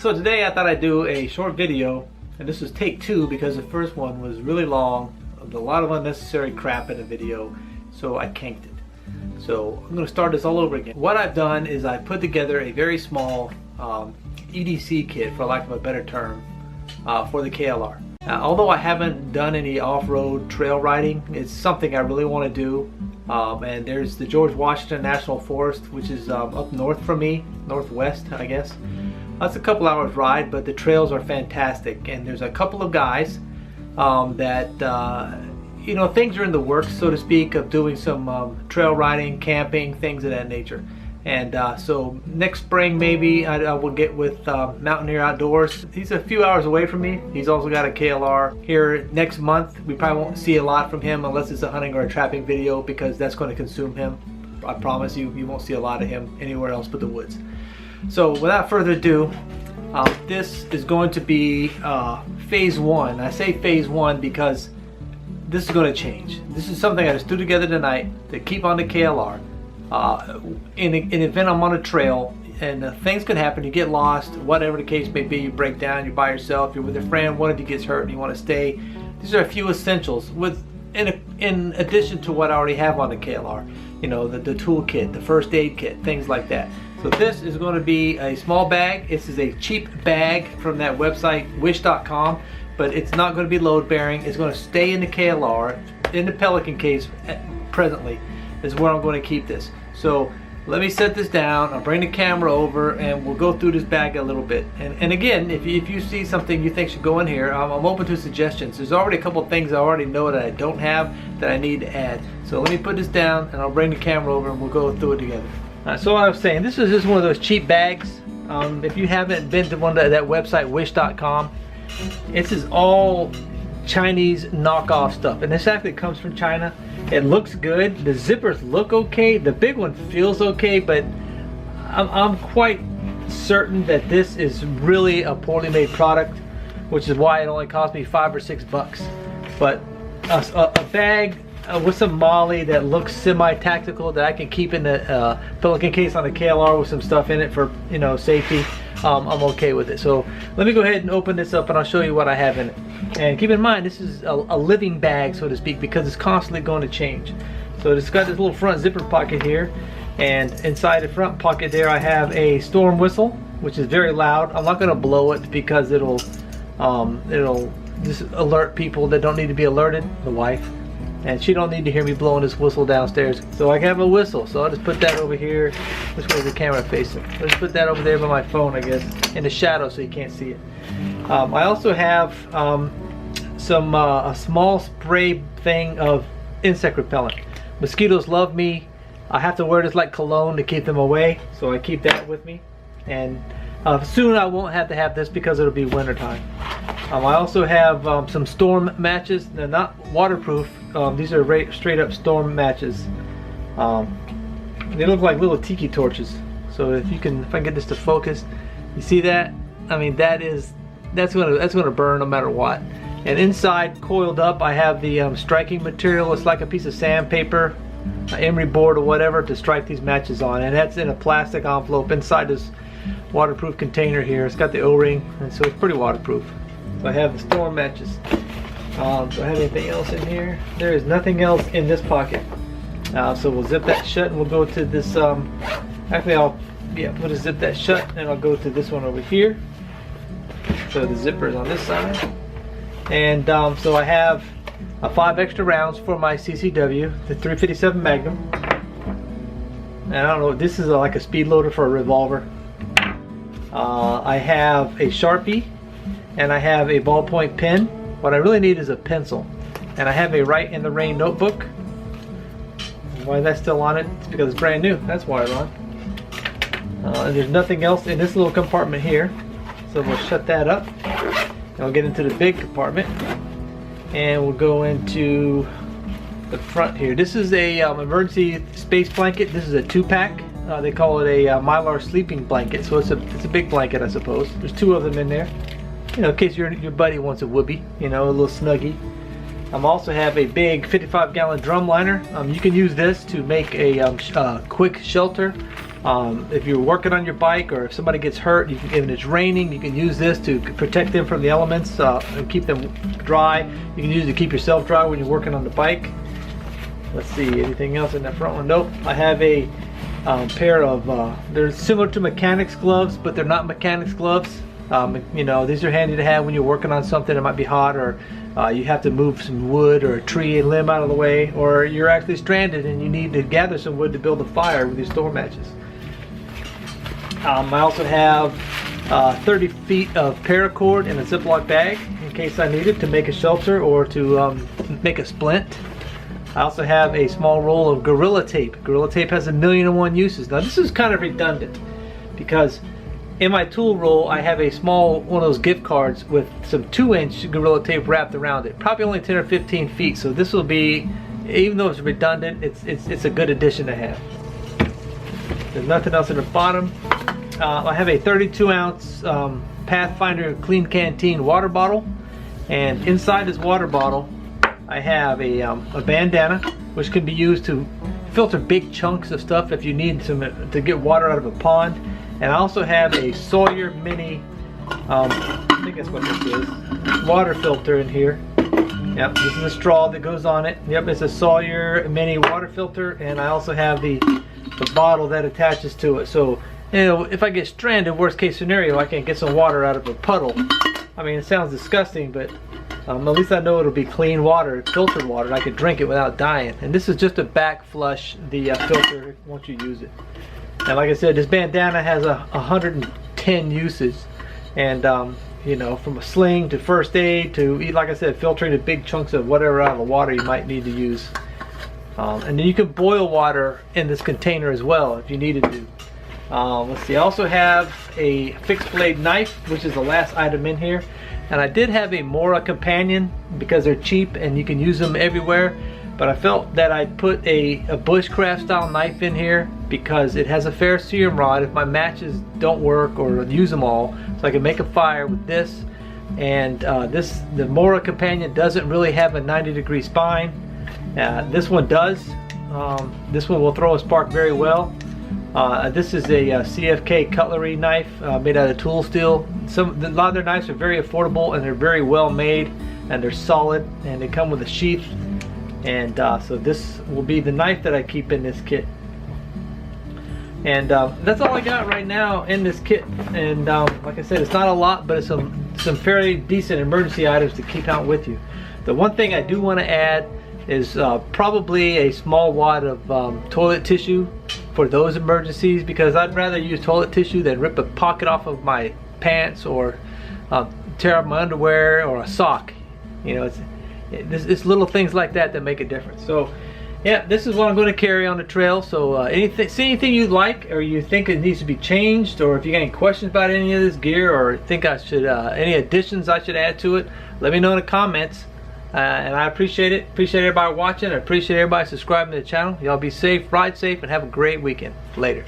So today I thought I'd do a short video, and this was take two because the first one was really long, a lot of unnecessary crap in the video, so I canked it. So I'm going to start this all over again. What I've done is I put together a very small EDC kit, for lack of a better term, for the KLR. Although I haven't done any off-road trail riding, it's something I really want to do. And there's the George Washington National Forest, which is up north from me, northwest I guess. That's a couple hours ride, but the trails are fantastic, and there's a couple of guys that you know, things are in the works, so to speak, of doing some trail riding, camping, things of that nature. And so next spring maybe I will get with Mountaineer Outdoors. He's a few hours away from me. He's also got a KLR. Here next month we probably won't see a lot from him unless it's a hunting or a trapping video, because that's going to consume him. I promise you, you won't see a lot of him anywhere else but the woods. So without further ado, this is going to be phase one. I say phase one because this is going to change. This is something I just threw together tonight to keep on the KLR. In an event I'm on a trail, and things can happen. You get lost, whatever the case may be. You break down, you're by yourself, you're with a friend, one of you gets hurt and you want to stay. These are a few essentials in addition to what I already have on the KLR. You know, the tool kit, the first aid kit, things like that. So this is going to be a small bag. This is a cheap bag from that website wish.com, but it's not going to be load bearing. It's going to stay in the KLR, in the Pelican case presently is where I'm going to keep this. So let me set this down. I'll bring the camera over and we'll go through this bag a little bit. And again, if you see something you think should go in here, I'm open to suggestions. There's already a couple things I already know that I don't have that I need to add. So let me put this down and I'll bring the camera over and we'll go through it together. So what I was saying, this is just one of those cheap bags. If you haven't been to that website wish.com, this is all Chinese knockoff stuff, and this actually comes from China. It looks good. The zippers look okay. The big one feels okay, but I'm quite certain that this is really a poorly made product, which is why it only cost me $5 or $6. But a bag with some molly that looks semi-tactical that I can keep in the Pelican case on the KLR with some stuff in it for, you know, safety, I'm okay with it. So let me go ahead and open this up and I'll show you what I have in it. And keep in mind, this is a living bag, so to speak, because it's constantly going to change. So it's got this little front zipper pocket here, and inside the front pocket there I have a storm whistle, which is very loud. I'm not going to blow it because it'll just alert people that don't need to be alerted, the wife. And she don't need to hear me blowing this whistle downstairs. So I have a whistle, so I'll just put that over here. Which way is the camera facing? I'll just put that over there by my phone, I guess, in the shadow so you can't see it. I also have a small spray thing of insect repellent. Mosquitoes love me. I have to wear this like cologne to keep them away, so I keep that with me. And soon I won't have to have this because it'll be winter time. I also have some storm matches. They're not waterproof. These are straight up storm matches. They look like little tiki torches. So if I can get this to focus, you see that? I mean, that's gonna burn no matter what. And inside, coiled up, I have the striking material. It's like a piece of sandpaper, emery board or whatever, to strike these matches on. And that's in a plastic envelope inside this waterproof container here. It's got the O-ring, and so it's pretty waterproof. So I have the storm matches. Do I have anything else in here? There is nothing else in this pocket. So we'll zip that shut and we'll go to this. Actually, we'll just zip that shut and I'll go to this one over here. So the zipper is on this side. And so I have 5 extra rounds for my CCW, the 357 Magnum. And I don't know, this is like a speed loader for a revolver. I have a Sharpie, and I have a ballpoint pen. What I really need is a pencil. And I have a Write in the Rain notebook. Why that's still on it? It's because it's brand new. That's why, Ron. And there's nothing else in this little compartment here. So we'll shut that up. And we'll get into the big compartment. And we'll go into the front here. This is a emergency space blanket. This is a 2-pack. They call it a Mylar sleeping blanket. So it's a big blanket, I suppose. There's 2 of them in there. You know, in case your buddy wants a whoopee, you know, a little snuggie. I also have a big 55-gallon drum liner. You can use this to make a quick shelter If you're working on your bike or if somebody gets hurt, if it's raining, you can use this to protect them from the elements and keep them dry. You can use it to keep yourself dry when you're working on the bike. Let's see, anything else in that front one? Nope. I have a pair of, they're similar to mechanics gloves, but they're not mechanics gloves. You know, these are handy to have when you're working on something that might be hot, or you have to move some wood or a tree and limb out of the way, or you're actually stranded and you need to gather some wood to build a fire with your store matches. I also have 30 feet of paracord in a Ziploc bag in case I need it to make a shelter or to make a splint. I also have a small roll of Gorilla Tape. Gorilla Tape has 1,000,001 uses. Now this is kind of redundant because in my tool roll I have a small one of those gift cards with some 2-inch Gorilla Tape wrapped around it. Probably only 10 or 15 feet. So this will be, even though it's redundant, it's a good addition to have. There's nothing else in the bottom. I have a 32-ounce Pathfinder Klean Kanteen water bottle, and inside this water bottle I have a bandana which can be used to filter big chunks of stuff if you need to get water out of a pond. And I also have a Sawyer mini, I think that's what this is, water filter in here. Yep, this is a straw that goes on it. Yep, it's a Sawyer mini water filter, and I also have the bottle that attaches to it. So, you know, if I get stranded, worst case scenario, I can get some water out of a puddle. I mean, it sounds disgusting, but at least I know it'll be clean water, filtered water, and I can drink it without dying. And this is just to back flush the filter once you use it. And like I said, this bandana has 110 uses, and you know, from a sling to first aid to, like I said, filtering the big chunks of whatever out of the water you might need to use. And then you can boil water in this container as well if you needed to. Let's see, I also have a fixed blade knife, which is the last item in here. And I did have a Mora companion because they're cheap and you can use them everywhere. But I felt that I'd put a bushcraft style knife in here because it has a ferrocerium rod if my matches don't work or use them all. So I can make a fire with this. And the Mora companion doesn't really have a 90-degree spine. This one does. This one will throw a spark very well. This is a CFK cutlery knife made out of tool steel. A lot of their knives are very affordable and they're very well made and they're solid and they come with a sheath. And so this will be the knife that I keep in this kit. And that's all I got right now in this kit. And like I said, it's not a lot, but it's some fairly decent emergency items to keep out with you. The one thing I do want to add is probably a small wad of toilet tissue for those emergencies, because I'd rather use toilet tissue than rip a pocket off of my pants or tear up my underwear or a sock. You know, it's little things like that that make a difference. So yeah, this is what I'm going to carry on the trail. So see anything you like or you think it needs to be changed, or if you got any questions about any of this gear, or think I should any additions I should add to it, let me know in the comments. And I appreciate it. Appreciate everybody watching. I appreciate everybody subscribing to the channel. Y'all be safe, ride safe, and have a great weekend. Later.